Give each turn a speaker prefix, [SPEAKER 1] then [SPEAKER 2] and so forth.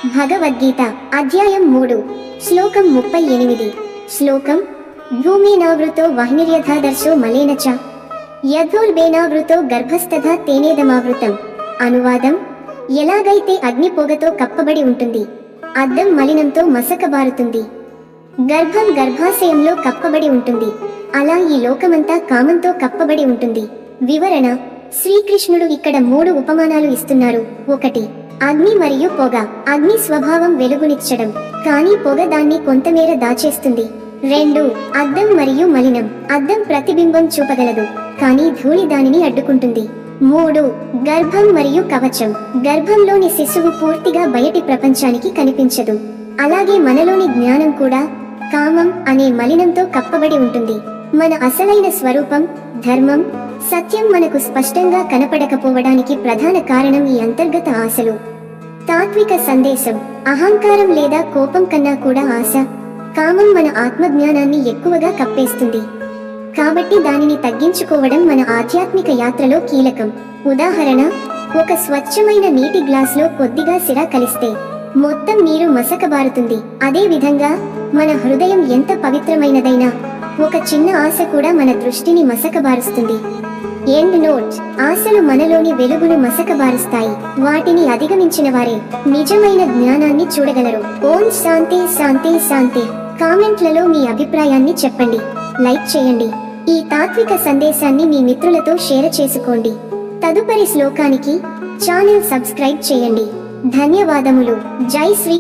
[SPEAKER 1] భగవద్గీత అధ్యాయం 3 శ్లోకం 38 శ్లోకం భూమేనావృతో వహ్నిర్యథాదర్శో మలేన చ యథోల్బేనావృతో గర్భస్థథా తేనేదమావృతం. అనువాదం: ఎలాగైతే అగ్ని పొగతో కప్పబడి ఉంటుంది, అద్దం మలినంతో మసకబారుతుంది, గర్భం గర్భాశయంలో కప్పబడి ఉంటుంది, అలా ఈ లోకమంతా కామంతో కప్పబడి ఉంటుంది. వివరణ: శ్రీకృష్ణుడు ఇక్కడ 3 ఉపమానాలు ఇస్తున్నారు. 1. అగ్ని మరియు పొగ. అగ్ని స్వభావం వెలుగునిచ్చడం, కానీ పొగ దాన్ని కొంతమేర దాచేస్తుంది. 2. అద్దం మరియు మలినం. అద్దం ప్రతిబింబం చూపగలదు, కానీ ధూళి దానిని అడ్డుకుంటుంది. 3. గర్భం మరియు కవచం. గర్భంలోని శిశువు పూర్తిగా బయటి ప్రపంచానికి కనిపించదు. అలాగే మనలోని జ్ఞానం కూడా కామం అనే మలినంతో కప్పబడి ఉంటుంది. మన అసలైన స్వరూపం, ధర్మం, సత్యం మనకు స్పష్టంగా కనపడకపోవడానికి ప్రధాన కారణం ఈ అంతర్గత ఆశలు. తాత్విక సందేశం: అహంకారం లేదా కోపం కన్నా కూడా ఆశ, కామం మన ఆత్మజ్ఞానాన్ని ఎక్కువగా కప్పేస్తుంది. కాబట్టి దానిని తగ్గించుకోవడం మన ఆధ్యాత్మిక యాత్రలో కీలకం. ఉదాహరణ: ఒక స్వచ్ఛమైన నీటి గ్లాసులో కొద్దిగా సిరా కలిస్తే మొత్తం నీరు మసకబారుతుంది. అదే విధంగా మన హృదయం ఎంత పవిత్రమైనదైనా ఒక చిన్న ఆశ కూడా మన దృష్టిని మసకబారుస్తుంది. ఎండ్ నోట్: ఆశలు మనలోని వెలుగును మసకబారుస్తాయి. వాటిని అధిగమించిన వారే నిజమైన జ్ఞానాన్ని చూడగలరు. ఓం శాంతి శాంతి శాంతి. కామెంట్లలో మీ అభిప్రాయాన్ని చెప్పండి, లైక్ చేయండి. ఈ తాత్విక సందేశాన్ని మీ మిత్రులతో షేర్ చేసుకోండి. తదుపరి శ్లోకానికి ఛానల్ సబ్స్క్రైబ్ చేయండి. ధన్యవాదములు. జై శ్రీ